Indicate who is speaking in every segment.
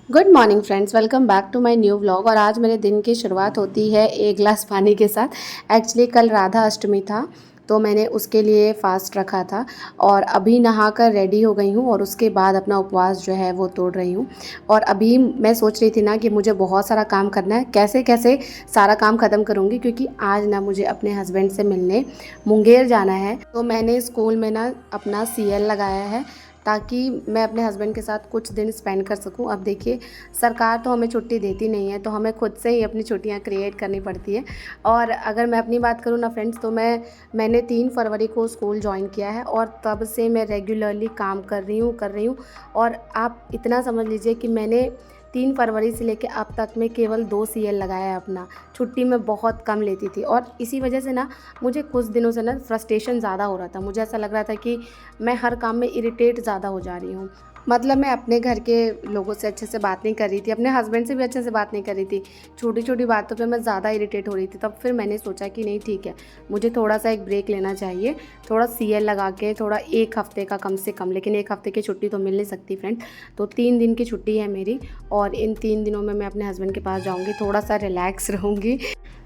Speaker 1: Good morning friends, welcome back to my new vlog. और आज मेरे दिन की शुरुआत होती है एक गिलास पानी के साथ। एक्चुअली कल राधा अष्टमी था तो मैंने उसके लिए फ़ास्ट रखा था और अभी नहाकर रेडी हो गई हूँ और उसके बाद अपना उपवास जो है वो तोड़ रही हूँ। और अभी मैं सोच रही थी ना कि मुझे बहुत सारा काम करना है, कैसे कैसे सारा काम ख़त्म करूँगी, क्योंकि आज ना मुझे अपने हस्बैंड से मिलने मुंगेर जाना है। तो मैंने स्कूल में ना अपना सीएल लगाया है ताकि मैं अपने हस्बैंड के साथ कुछ दिन स्पेंड कर सकूं। अब देखिए, सरकार तो हमें छुट्टी देती नहीं है, तो हमें खुद से ही अपनी छुट्टियां क्रिएट करनी पड़ती है। और अगर मैं अपनी बात करूं ना फ्रेंड्स, तो मैंने 3 फरवरी को स्कूल ज्वाइन किया है और तब से मैं रेगुलरली काम कर रही हूँ। और आप इतना समझ लीजिए कि मैंने 3 फरवरी से लेकर अब तक में केवल 2 सीएल लगाया है अपना। छुट्टी मैं बहुत कम लेती थी और इसी वजह से ना मुझे कुछ दिनों से ना फ्रस्ट्रेशन ज़्यादा हो रहा था। मुझे ऐसा लग रहा था कि मैं हर काम में इरिटेट ज़्यादा हो जा रही हूँ। मतलब मैं अपने घर के लोगों से अच्छे से बात नहीं कर रही थी, अपने हस्बैंड से भी अच्छे से बात नहीं कर रही थी। छोटी छोटी बातों पे मैं ज़्यादा इरिटेट हो रही थी। तब फिर मैंने सोचा कि नहीं, ठीक है, मुझे थोड़ा सा एक ब्रेक लेना चाहिए। थोड़ा सीएल लगा के थोड़ा 1 हफ़्ते का कम से कम, लेकिन 1 हफ़्ते की छुट्टी तो मिल नहीं सकती फ्रेंड। तो 3 दिन की छुट्टी है मेरी और इन 3 दिनों में मैं अपने हस्बैंड के पास जाऊँगी, थोड़ा सा रिलैक्स रहूँगी।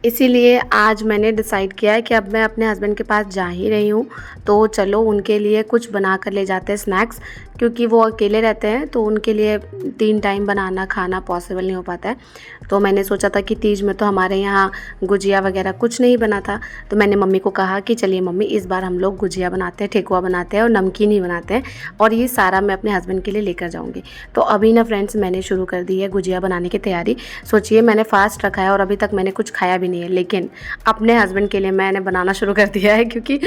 Speaker 1: इसीलिए आज मैंने डिसाइड किया है कि अब मैं अपने हस्बैंड के पास जा ही रही हूँ, तो चलो उनके लिए कुछ बना कर ले जाते हैं स्नैक्स। क्योंकि वो अकेले रहते हैं तो उनके लिए 3 टाइम बनाना खाना पॉसिबल नहीं हो पाता है। तो मैंने सोचा था कि तीज में तो हमारे यहाँ गुजिया वगैरह कुछ नहीं बना था। तो मैंने मम्मी को कहा कि चलिए मम्मी, इस बार हम लोग गुजिया बनाते हैं, ठेकुआ बनाते हैं और नमकीन ही बनाते हैं, और ये सारा मैं अपने हस्बैंड के लिए लेकर जाऊँगी। तो अभी ना फ्रेंड्स, मैंने शुरू कर दी है गुजिया बनाने की तैयारी। सोचिए, मैंने फ़ास्ट रखा है और अभी तक मैंने कुछ खाया भी नहीं है, लेकिन अपने हस्बैंड के लिए मैंने बनाना शुरू कर दिया है। क्योंकि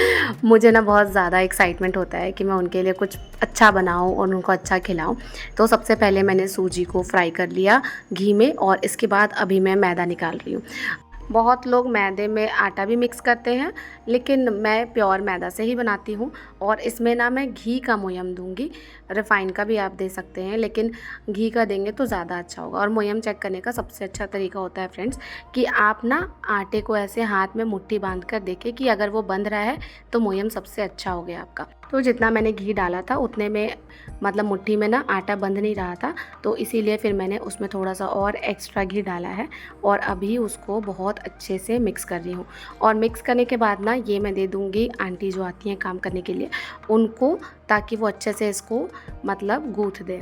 Speaker 1: मुझे ना बहुत ज़्यादा एक्साइटमेंट होता है कि मैं उनके लिए कुछ अच्छा बनाऊं और उनको अच्छा खिलाऊं। तो सबसे पहले मैंने सूजी को फ्राई कर लिया घी में और इसके बाद अभी मैं मैदा निकाल रही हूँ। बहुत लोग मैदे में आटा भी मिक्स करते हैं, लेकिन मैं प्योर मैदा से ही बनाती हूँ। और इसमें ना मैं घी का मोयम दूंगी, रिफ़ाइन का भी आप दे सकते हैं, लेकिन घी का देंगे तो ज़्यादा अच्छा होगा। और मोयम चेक करने का सबसे अच्छा तरीका होता है फ्रेंड्स, कि आप ना आटे को ऐसे हाथ में मुट्ठी बांध कर देखें कि अगर वो बंध रहा है तो मोयम सबसे अच्छा हो गया आपका। तो जितना मैंने घी डाला था उतने में, मतलब मुट्ठी में ना आटा बंध नहीं रहा था, तो इसीलिए फिर मैंने उसमें थोड़ा सा और एक्स्ट्रा घी डाला है और अभी उसको बहुत अच्छे से मिक्स कर रही हूँ। और मिक्स करने के बाद ना ये मैं दे दूँगी आंटी जो आती हैं काम करने के लिए उनको, ताकि वो अच्छे से इसको मतलब गूँथ दें।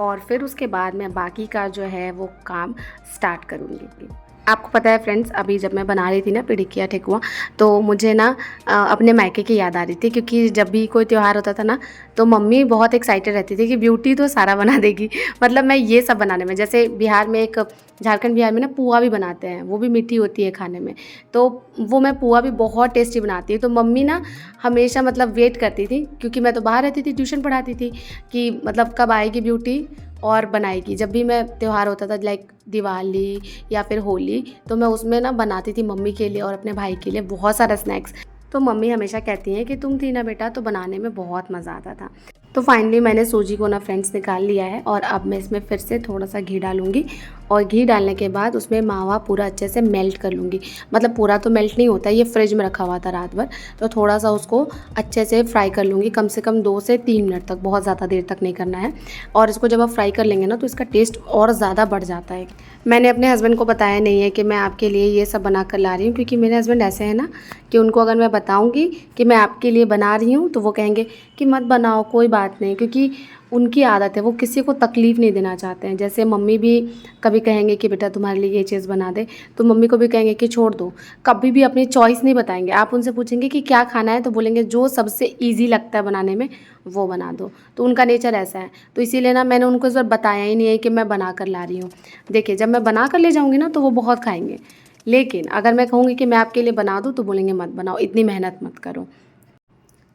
Speaker 1: और फिर उसके बाद मैं बाकी का जो है वो काम स्टार्ट करूँगी। आपको पता है फ्रेंड्स, अभी जब मैं बना रही थी ना पिड़िकिया ठेकुआ, तो मुझे ना अपने मायके की याद आ रही थी। क्योंकि जब भी कोई त्यौहार होता था ना, तो मम्मी बहुत एक्साइटेड रहती थी कि ब्यूटी तो सारा बना देगी। मतलब मैं ये सब बनाने में, जैसे बिहार में एक, झारखंड बिहार में ना पुआ भी बनाते हैं, वो भी मीठी होती है खाने में। तो वो मैं पुआ भी बहुत टेस्टी बनाती हूँ। तो मम्मी ना हमेशा मतलब वेट करती थी, क्योंकि मैं तो बाहर रहती थी, ट्यूशन पढ़ाती थी, कि मतलब कब आएगी ब्यूटी और बनाएगी। जब भी मैं त्यौहार होता था लाइक दिवाली या फिर होली, तो मैं उसमें ना बनाती थी मम्मी के लिए और अपने भाई के लिए बहुत सारा स्नैक्स। तो मम्मी हमेशा कहती हैं कि तुम थी ना बेटा, तो बनाने में बहुत मज़ा आता था। तो फाइनली मैंने सूजी को ना फ्रेंड्स निकाल लिया है और अब मैं इसमें फिर से थोड़ा सा घी डालूंगी। और घी डालने के बाद उसमें मावा पूरा अच्छे से मेल्ट कर लूँगी। मतलब पूरा तो मेल्ट नहीं होता, ये फ्रिज में रखा हुआ था रात भर, तो थोड़ा सा उसको अच्छे से फ्राई कर लूँगी, कम से कम 2 से 3 मिनट तक, बहुत ज़्यादा देर तक नहीं करना है। और इसको जब आप फ्राई कर लेंगे ना, तो इसका टेस्ट और ज़्यादा बढ़ जाता है। मैंने अपने हस्बैंड को बताया नहीं है कि मैं आपके लिए ये सब बना कर ला रही हूँ, क्योंकि मेरे हस्बैंड ऐसे हैं ना कि उनको अगर मैं बताऊँगी कि मैं आपके लिए बना रही हूँ, तो वो कहेंगे कि मत बनाओ, कोई बात नहीं। क्योंकि उनकी आदत है, वो किसी को तकलीफ़ नहीं देना चाहते हैं। जैसे मम्मी भी कभी कहेंगे कि बेटा तुम्हारे लिए ये चीज़ बना दे, तो मम्मी को भी कहेंगे कि छोड़ दो। कभी भी अपनी चॉइस नहीं बताएंगे। आप उनसे पूछेंगे कि क्या खाना है, तो बोलेंगे जो सबसे ईज़ी लगता है बनाने में वो बना दो। तो उनका नेचर ऐसा है। तो इसीलिए ना मैंने उनको इस बार बताया ही नहीं है कि मैं बना कर ला रही हूँ। देखिए, जब मैं बना कर ले जाऊँगी ना, तो वो बहुत खाएंगे, लेकिन अगर मैं कहूँगी कि मैं आपके लिए बना दूँ, तो बोलेंगे मत बनाओ, इतनी मेहनत मत करो।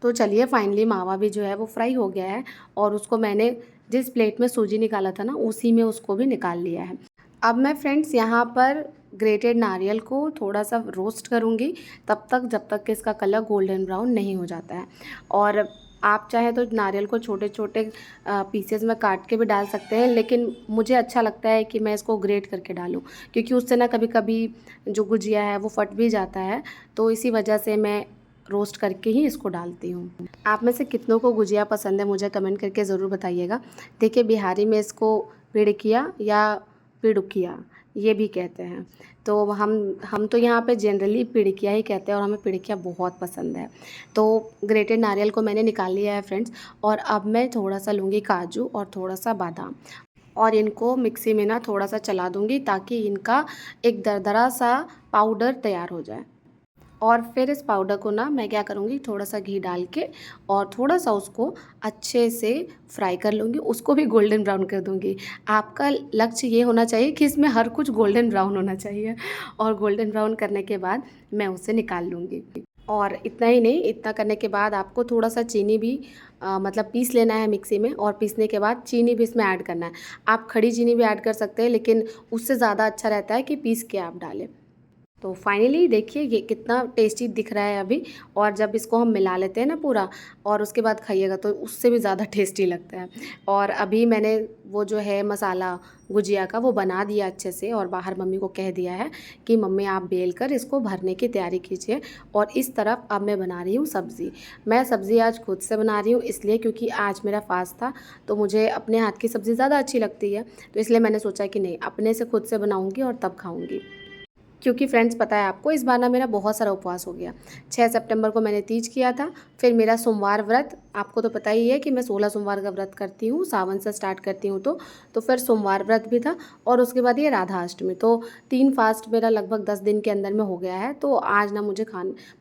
Speaker 1: तो चलिए, फाइनली मावा भी जो है वो फ्राई हो गया है और उसको मैंने जिस प्लेट में सूजी निकाला था ना, उसी में उसको भी निकाल लिया है। अब मैं फ्रेंड्स यहाँ पर ग्रेटेड नारियल को थोड़ा सा रोस्ट करूँगी, तब तक जब तक कि इसका कलर गोल्डन ब्राउन नहीं हो जाता है। और आप चाहे तो नारियल को छोटे छोटे पीसेस में काट के भी डाल सकते हैं, लेकिन मुझे अच्छा लगता है कि मैं इसको ग्रेट करके डालूं, क्योंकि उससे ना कभी कभी जो गुजिया है वो फट भी जाता है। तो इसी वजह से मैं रोस्ट करके ही इसको डालती हूँ। आप में से कितनों को गुजिया पसंद है, मुझे कमेंट करके ज़रूर बताइएगा। देखिए, बिहारी में इसको पिड़किया या पिड़ुकिया ये भी कहते हैं। तो हम तो यहाँ पे जनरली पिड़किया ही कहते हैं और हमें पिड़किया बहुत पसंद है। तो ग्रेटेड नारियल को मैंने निकाल लिया है फ्रेंड्स, और अब मैं थोड़ा सा लूँगी काजू और थोड़ा सा बादाम, और इनको मिक्सी में ना थोड़ा सा चला दूँगी ताकि इनका एक दरदरा सा पाउडर तैयार हो जाए। और फिर इस पाउडर को ना मैं क्या करूँगी, थोड़ा सा घी डाल के और थोड़ा सा उसको अच्छे से फ्राई कर लूँगी, उसको भी गोल्डन ब्राउन कर दूँगी। आपका लक्ष्य ये होना चाहिए कि इसमें हर कुछ गोल्डन ब्राउन होना चाहिए, और गोल्डन ब्राउन करने के बाद मैं उसे निकाल लूँगी। और इतना ही नहीं, इतना करने के बाद आपको थोड़ा सा चीनी भी मतलब पीस लेना है मिक्सी में, और पीसने के बाद चीनी भी इसमें ऐड करना है। आप खड़ी चीनी भी ऐड कर सकते हैं, लेकिन उससे ज़्यादा अच्छा रहता है कि पीस के आप डालें। तो फाइनली देखिए ये कितना टेस्टी दिख रहा है अभी, और जब इसको हम मिला लेते हैं ना पूरा और उसके बाद खाइएगा तो उससे भी ज़्यादा टेस्टी लगता है। और अभी मैंने वो जो है मसाला गुजिया का वो बना दिया अच्छे से, और बाहर मम्मी को कह दिया है कि मम्मी आप बेल कर इसको भरने की तैयारी कीजिए। और इस तरफ अब मैं बना रही हूँ सब्ज़ी। मैं सब्ज़ी आज खुद से बना रही हूँ इसलिए क्योंकि आज मेरा फास्ट था, तो मुझे अपने हाथ की सब्ज़ी ज़्यादा अच्छी लगती है, तो इसलिए मैंने सोचा कि नहीं, अपने से खुद से बनाऊँगी और तब खाऊँगी। क्योंकि फ्रेंड्स पता है आपको, इस बार ना मेरा बहुत सारा उपवास हो गया। 6 सितंबर को मैंने तीज किया था, फिर मेरा सोमवार व्रत, आपको तो पता ही है कि मैं 16 सोमवार का व्रत करती हूँ, सावन से स्टार्ट करती हूँ, तो फिर सोमवार व्रत भी था, और उसके बाद ये राधा अष्टमी। तो 3 फास्ट मेरा लगभग 10 दिन के अंदर में हो गया है। तो आज ना मुझे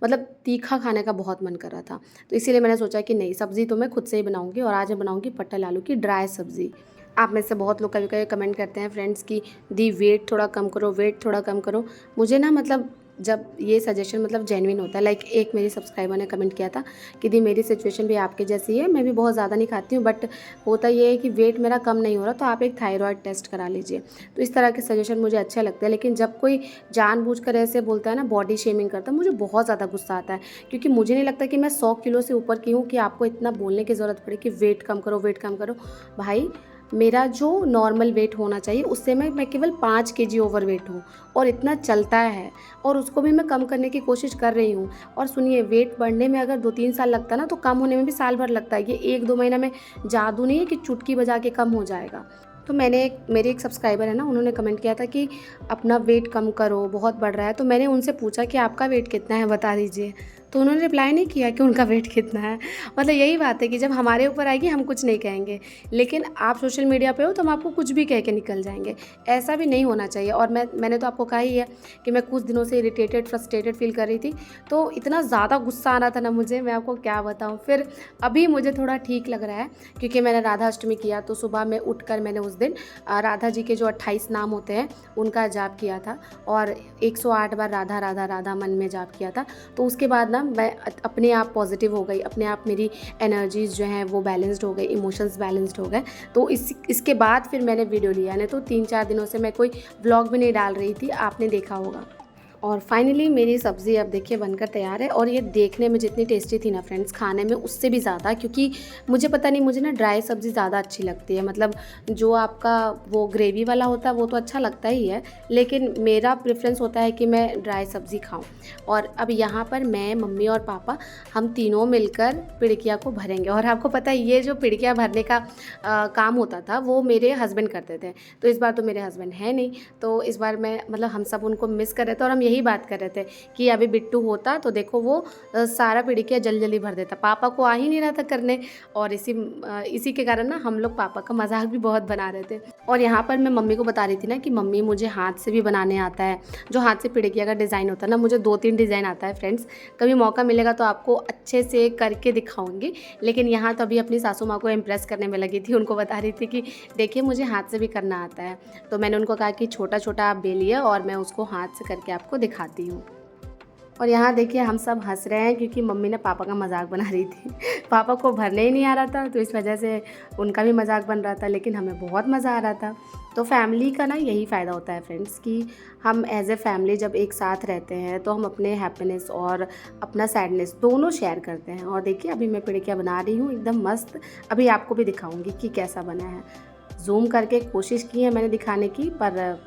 Speaker 1: मतलब तीखा खाने का बहुत मन कर रहा था, तो इसीलिए मैंने सोचा कि नहीं, सब्ज़ी तो मैं खुद से ही बनाऊँगी, और आज मैं बनाऊँगी पटल आलू की ड्राई सब्ज़ी। आप में से बहुत लोग कभी कभी कमेंट करते हैं फ्रेंड्स कि दी वेट थोड़ा कम करो, वेट थोड़ा कम करो। मुझे ना मतलब जब ये सजेशन मतलब जेन्युइन होता है, लाइक एक मेरी सब्सक्राइबर ने कमेंट किया था कि दी मेरी सिचुएशन भी आपके जैसी है, मैं भी बहुत ज़्यादा नहीं खाती हूँ, बट होता ये है कि वेट मेरा कम नहीं हो रहा, तो आप एक थायराइड टेस्ट करा लीजिए। तो इस तरह के सजेशन मुझे अच्छे लगते हैं, लेकिन जब कोई जानबूझकर ऐसे बोलता है ना, बॉडी शेमिंग करता है, मुझे बहुत ज़्यादा गुस्सा आता है, क्योंकि मुझे नहीं लगता कि मैं 100 किलो से ऊपर की हूँ कि आपको इतना बोलने की ज़रूरत पड़े कि वेट कम करो, वेट कम करो। भाई, मेरा जो नॉर्मल वेट होना चाहिए उससे मैं केवल 5 केजी ओवर वेट हूँ, और इतना चलता है, और उसको भी मैं कम करने की कोशिश कर रही हूँ। और सुनिए, वेट बढ़ने में अगर 2-3 साल लगता है ना, तो कम होने में भी साल भर लगता है। ये 1-2 महीना में जादू नहीं है कि चुटकी बजा के कम हो जाएगा। तो मेरे एक सब्सक्राइबर है ना, उन्होंने कमेंट किया था कि अपना वेट कम करो, बहुत बढ़ रहा है। तो मैंने उनसे पूछा कि आपका वेट कितना है, बता दीजिए। तो उन्होंने रिप्लाई नहीं किया कि उनका वेट कितना है। मतलब यही बात है कि जब हमारे ऊपर आएगी हम कुछ नहीं कहेंगे, लेकिन आप सोशल मीडिया पे हो तो हम आपको कुछ भी कह के निकल जाएंगे। ऐसा भी नहीं होना चाहिए। और मैंने तो आपको कहा ही है कि मैं कुछ दिनों से इरिटेटेड, फ्रस्ट्रेटेड फील कर रही थी, तो इतना ज़्यादा गुस्सा आ रहा था ना मुझे, मैं आपको क्या बताऊँ। फिर अभी मुझे थोड़ा ठीक लग रहा है, क्योंकि मैंने राधा अष्टमी किया, तो सुबह में उठकर मैंने उस दिन राधा जी के जो 28 नाम होते हैं उनका जाप किया था, और 108 बार राधा राधा राधा मन में जाप किया था। तो उसके बाद ना मैं अपने आप पॉजिटिव हो गई, अपने आप मेरी एनर्जीज़ जो हैं वो बैलेंस्ड हो गई, इमोशंस बैलेंस्ड हो गए। तो इसके बाद फिर मैंने वीडियो लिया, नहीं तो 3-4 दिनों से मैं कोई व्लॉग भी नहीं डाल रही थी, आपने देखा होगा। और फाइनली मेरी सब्ज़ी अब देखिए बनकर तैयार है, और ये देखने में जितनी टेस्टी थी ना फ्रेंड्स, खाने में उससे भी ज़्यादा, क्योंकि मुझे पता नहीं, मुझे ना ड्राई सब्ज़ी ज़्यादा अच्छी लगती है। मतलब जो आपका वो ग्रेवी वाला होता है वो तो अच्छा लगता ही है, लेकिन मेरा प्रेफरेंस होता है कि मैं ड्राई सब्ज़ी खाऊं। और अब यहाँ पर मैं, मम्मी और पापा, हम तीनों मिलकर पिड़किया को भरेंगे। और आपको पता है ये जो पिड़किया भरने का काम होता था वो मेरे हस्बैंड करते थे, तो इस बार तो मेरे हस्बैंड है नहीं, तो इस बार मैं मतलब हम सब उनको मिस कर रहे थे, और हम यही बात कर रहे थे कि अभी बिट्टू होता तो देखो वो सारा पिड़किया जल्दी भर देता। पापा को आ ही नहीं रहा था करने, और इसी के कारण ना हम लोग पापा का मजाक भी बहुत बना रहे थे। और यहाँ पर मैं मम्मी को बता रही थी ना कि मम्मी मुझे हाथ से भी बनाने आता है, जो हाथ से पिड़किया का डिज़ाइन होता है ना, मुझे 2-3 डिज़ाइन आता है फ्रेंड्स। कभी मौका मिलेगा तो आपको अच्छे से करके दिखाऊंगी, लेकिन यहाँ तो अभी अपनी सासू माँ को इम्प्रेस करने में लगी थी, उनको बता रही थी कि देखिए मुझे हाथ से भी करना आता है। तो मैंने उनको कहा कि छोटा छोटा आप बेलिए और मैं उसको हाथ से करके आपको दिखाती हूँ। और यहाँ देखिए हम सब हंस रहे हैं क्योंकि मम्मी ने पापा का मजाक बना रही थी। पापा को भरने ही नहीं आ रहा था, तो इस वजह से उनका भी मजाक बन रहा था, लेकिन हमें बहुत मज़ा आ रहा था। तो फैमिली का ना यही फ़ायदा होता है फ्रेंड्स, कि हम एज ए फैमिली जब एक साथ रहते हैं तो हम अपने हैप्पीनेस और अपना सैडनेस दोनों शेयर करते हैं। और देखिए अभी मैं पिड़किया बना रही हूँ एकदम मस्त, अभी आपको भी दिखाऊंगी कि कैसा बना है। जूम करके कोशिश की है मैंने दिखाने की, पर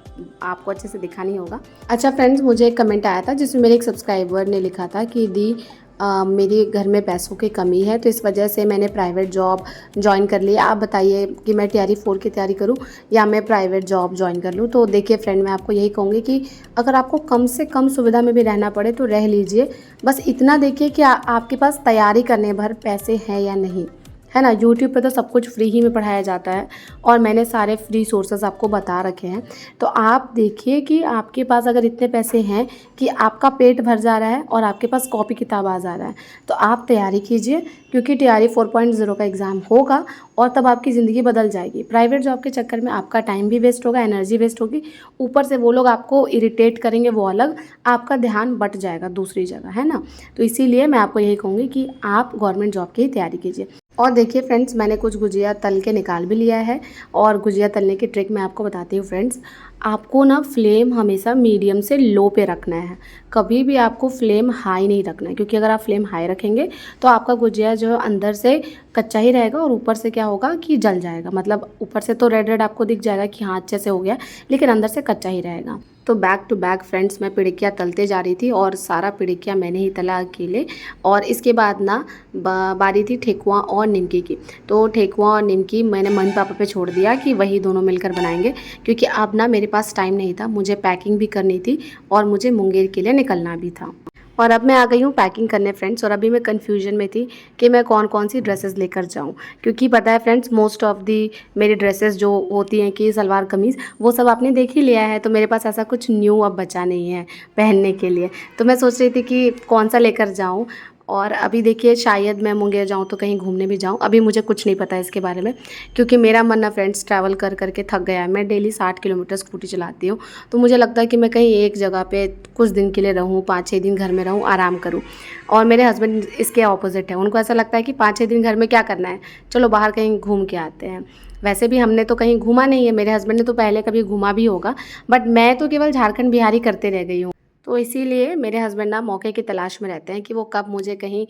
Speaker 1: आपको अच्छे से दिखा नहीं होगा। अच्छा फ्रेंड्स, मुझे एक कमेंट आया था जिसमें मेरे एक सब्सक्राइबर ने लिखा था कि दी मेरी घर में पैसों की कमी है, तो इस वजह से मैंने प्राइवेट जॉब जॉइन कर ली। आप बताइए कि मैं टीआरई 4 की तैयारी करूं या मैं प्राइवेट जॉब जॉइन कर लूं। तो देखिए फ्रेंड, मैं आपको यही कहूँगी कि अगर आपको कम से कम सुविधा में भी रहना पड़े तो रह लीजिए। बस इतना देखिए कि आपके पास तैयारी करने भर पैसे हैं या नहीं, है ना। यूट्यूब पे तो सब कुछ फ्री ही में पढ़ाया जाता है और मैंने सारे फ्री सोर्सेज आपको बता रखे हैं। तो आप देखिए कि आपके पास अगर इतने पैसे हैं कि आपका पेट भर जा रहा है और आपके पास कॉपी किताब आ जा रहा है, तो आप तैयारी कीजिए, क्योंकि टीआरई 4.0 का एग्ज़ाम होगा और तब आपकी ज़िंदगी बदल जाएगी। प्राइवेट जॉब के चक्कर में आपका टाइम भी वेस्ट होगा, एनर्जी वेस्ट होगी, ऊपर से वो लोग आपको इरिटेट करेंगे, वो अलग, आपका ध्यान बट जाएगा दूसरी जगह, है ना। तो इसीलिए मैं आपको यही कहूँगी कि आप गवर्नमेंट जॉब की तैयारी कीजिए। और देखिए फ्रेंड्स, मैंने कुछ गुजिया तल के निकाल भी लिया है और गुजिया तलने की ट्रिक मैं आपको बताती हूँ फ्रेंड्स। आपको ना फ्लेम हमेशा मीडियम से लो पे रखना है, कभी भी आपको फ्लेम हाई नहीं रखना है, क्योंकि अगर आप फ्लेम हाई रखेंगे तो आपका गुजिया जो है अंदर से कच्चा ही रहेगा और ऊपर से क्या होगा कि जल जाएगा। मतलब ऊपर से तो रेड रेड आपको दिख जाएगा कि हाँ अच्छे से हो गया, लेकिन अंदर से कच्चा ही रहेगा। तो बैक टू बैक फ्रेंड्स मैं पिड़िकिया तलते जा रही थी और सारा पिड़िकिया मैंने ही तला अकेले। और इसके बाद ना बारी थी ठेकुआ और निमकी की। तो ठेकुआ और निमकी मैंने मम्मी पापा पे छोड़ दिया कि वही दोनों मिलकर बनाएंगे, क्योंकि अब ना मेरे पास टाइम नहीं था, मुझे पैकिंग भी करनी थी और मुझे मुंगेर के लिए निकलना भी था। और अब मैं आ गई हूँ पैकिंग करने फ्रेंड्स। और अभी मैं कन्फ्यूजन में थी कि मैं कौन कौन सी ड्रेसेस लेकर जाऊँ, क्योंकि पता है फ्रेंड्स, मोस्ट ऑफ दी मेरी ड्रेसेस जो होती हैं कि सलवार कमीज़, वो सब आपने देख ही लिया है। तो मेरे पास ऐसा कुछ न्यू अब बचा नहीं है पहनने के लिए। तो मैं सोच रही थी कि कौन सा लेकर जाऊँ। और अभी देखिए शायद मैं मुंगेर जाऊँ तो कहीं घूमने भी जाऊँ, अभी मुझे कुछ नहीं पता इसके बारे में, क्योंकि मेरा मन ना फ्रेंड्स ट्रैवल कर करके थक गया है। मैं डेली 60 किलोमीटर स्कूटी चलाती हूँ, तो मुझे लगता है कि मैं कहीं एक जगह पे कुछ दिन के लिए रहूँ, 5-6 दिन घर में रहूँ, आराम करूँ। और मेरे हस्बैंड इसके ऑपोजिट है, उनको ऐसा लगता है कि 5-6 दिन घर में क्या करना है, चलो बाहर कहीं घूम के आते हैं। वैसे भी हमने तो कहीं घूमा नहीं है, मेरे हस्बैंड ने तो पहले कभी घूमा भी होगा, बट मैं तो केवल झारखंड बिहारी करते रह गई हूँ। तो इसीलिए मेरे हस्बैंड ना मौके की तलाश में रहते हैं कि वो कब मुझे कहीं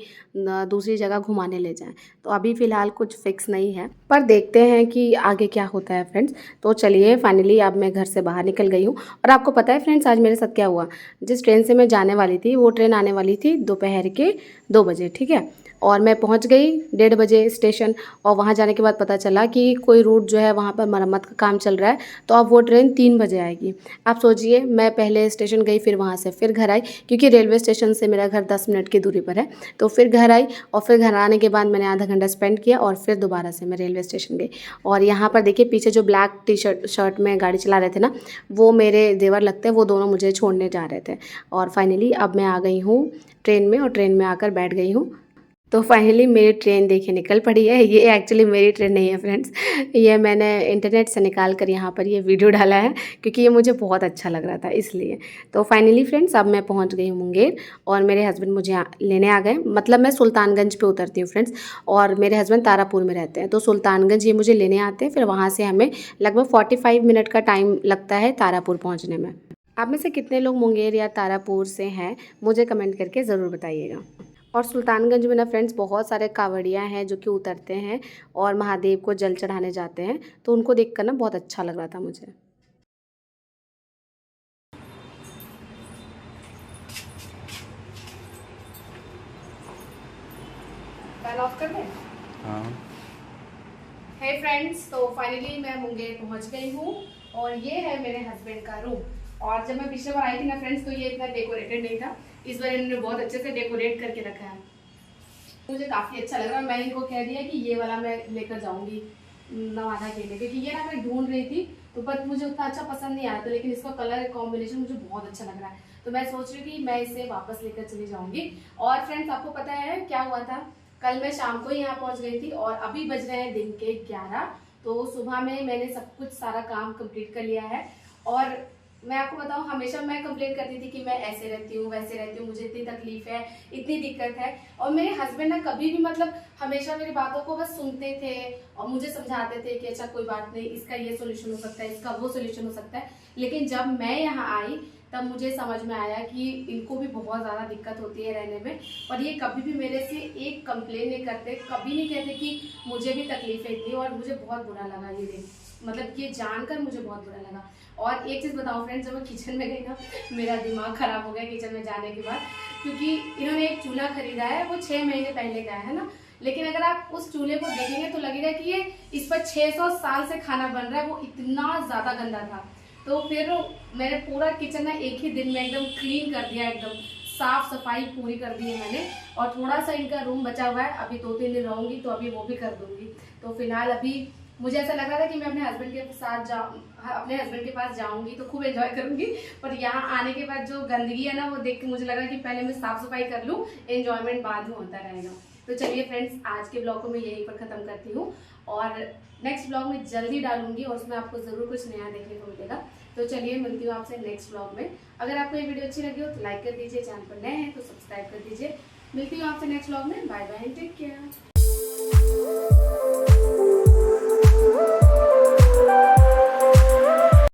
Speaker 1: दूसरी जगह घुमाने ले जाएं। तो अभी फ़िलहाल कुछ फ़िक्स नहीं है, पर देखते हैं कि आगे क्या होता है फ्रेंड्स। तो चलिए फाइनली अब मैं घर से बाहर निकल गई हूँ। और आपको पता है फ्रेंड्स, आज मेरे साथ क्या हुआ। जिस ट्रेन से मैं जाने वाली थी, वो ट्रेन आने वाली थी दोपहर के 2 बजे, ठीक है। और मैं पहुंच गई 1:30 बजे स्टेशन। और वहां जाने के बाद पता चला कि कोई रूट जो है वहां पर मरम्मत का काम चल रहा है, तो अब वो ट्रेन 3 बजे आएगी। आप सोचिए, मैं पहले स्टेशन गई, फिर वहां से फिर घर आई, क्योंकि रेलवे स्टेशन से मेरा घर 10 मिनट की दूरी पर है। तो फिर घर आई और फिर घर आने के बाद मैंने आधा घंटा स्पेंड किया और फिर दोबारा से मैं रेलवे स्टेशन गई। और यहाँ पर देखिए पीछे जो ब्लैक टी शर्ट में गाड़ी चला रहे थे ना, वो मेरे देवर लगते हैं, वो दोनों मुझे छोड़ने जा रहे थे। और फाइनली अब मैं आ गई हूँ ट्रेन में और ट्रेन में आकर बैठ गई हूँ। तो फाइनली मेरी ट्रेन देखिए निकल पड़ी है। ये एक्चुअली मेरी ट्रेन नहीं है फ्रेंड्स, ये मैंने इंटरनेट से निकाल कर यहाँ पर ये वीडियो डाला है, क्योंकि ये मुझे बहुत अच्छा लग रहा था इसलिए। तो फाइनली फ्रेंड्स अब मैं पहुँच गई हूँ मुंगेर और मेरे हस्बैंड मुझे लेने आ गए। मतलब मैं सुल्तानगंज पे उतरती हूँ फ्रेंड्स, और मेरे हस्बैंड तारापुर में रहते हैं, तो सुल्तानगंज ये मुझे लेने आते हैं। फिर वहाँ से हमें लगभग 45 मिनट का टाइम लगता है तारापुर पहुँचने में। आप में से कितने लोग मुंगेर या तारापुर से हैं, मुझे कमेंट करके ज़रूर बताइएगा। और सुल्तानगंज में ना फ्रेंड्स बहुत सारे कांवड़ियाँ हैं जो कि उतरते हैं और महादेव को जल चढ़ाने जाते हैं, तो उनको देखकर ना बहुत अच्छा लग रहा था मुझे। ऑफ कर दें? हाँ। हे फ्रेंड्स, तो फाइनली मैं मुंगेर पहुंच गई हूँ और ये है मेरे हस्बैंड का रूम। और जब मैं पिछले बार आई थी ना फ्रेंड्स, तो ये इतना डेकोरेटेड नहीं था, इस बार इन्होंने बहुत अच्छे से डेकोरेट करके रखा है। मुझे काफ़ी अच्छा लग रहा है। मैंने इनको कह दिया कि ये वाला मैं लेकर जाऊंगी नवादा के लिए, क्योंकि ये ना मैं ढूंढ रही थी, तो बट मुझे उतना अच्छा पसंद नहीं आया था, लेकिन इसका कलर कॉम्बिनेशन मुझे बहुत अच्छा लग रहा है। तो मैं सोच रही हूँ कि मैं इसे वापस लेकर चली जाऊंगी। और फ्रेंड्स आपको पता है क्या हुआ था, कल मैं शाम को ही यहाँ पहुँच गई थी और अभी बज रहे हैं दिन के 11। तो सुबह में मैंने सब कुछ सारा काम कंप्लीट कर लिया है। और मैं आपको बताऊं, हमेशा मैं कंप्लेन करती थी कि मैं ऐसे रहती हूँ वैसे रहती हूँ, मुझे इतनी तकलीफ है, इतनी दिक्कत है। और मेरे हस्बैंड ना कभी भी मतलब हमेशा मेरी बातों को बस सुनते थे और मुझे समझाते थे कि अच्छा कोई बात नहीं, इसका ये सोल्यूशन हो सकता है, इसका वो सोल्यूशन हो सकता है। लेकिन जब मैं यहाँ आई तब मुझे समझ में आया कि इनको भी बहुत ज़्यादा दिक्कत होती है रहने में। और ये कभी भी मेरे से एक कंप्लेन नहीं करते, कभी नहीं कहते कि मुझे भी तकलीफ है इतनी। और मुझे बहुत बुरा लगा ये देख। मतलब ये जानकर मुझे बहुत बुरा लगा। और एक चीज़ बताऊँ फ्रेंड्स, जब मैं किचन में गई ना, मेरा दिमाग ख़राब हो गया किचन में जाने के बाद, क्योंकि इन्होंने एक चूल्हा खरीदा है, वो 6 महीने पहले का है ना, लेकिन अगर आप उस चूल्हे को देखेंगे तो लगेगा कि ये इस पर 600 साल से खाना बन रहा है, वो इतना ज़्यादा गंदा था। तो फिर मैंने पूरा किचन ना एक ही दिन में एकदम क्लीन कर दिया, एकदम साफ सफाई पूरी कर दी है मैंने। और थोड़ा सा इनका रूम बचा हुआ है, अभी 2-3 दिन रहूंगी तो अभी वो भी कर दूंगी। तो फिलहाल अभी मुझे ऐसा लग रहा था कि मैं अपने हस्बैंड के साथ अपने हस्बैंड के पास जाऊंगी तो खूब एंजॉय करूंगी, पर यहाँ आने के बाद जो गंदगी है ना, वो देख के मुझे लग रहा है कि पहले मैं साफ सफाई कर लूँ, एंजॉयमेंट बाद में होता रहेगा। तो चलिए फ्रेंड्स, आज के ब्लॉग को मैं यहीं पर ख़त्म करती हूँ और नेक्स्ट ब्लॉग में जल्दी डालूंगी और उसमें आपको ज़रूर कुछ नया देखने को मिलेगा। तो चलिए मिलती हूँ आपसे नेक्स्ट ब्लॉग में। अगर आपको ये वीडियो अच्छी लगी हो तो लाइक कर दीजिए, चैनल पर नए हैं तो सब्सक्राइब कर दीजिए। मिलती हूँ आपसे नेक्स्ट ब्लॉग में। Bye bye, take care.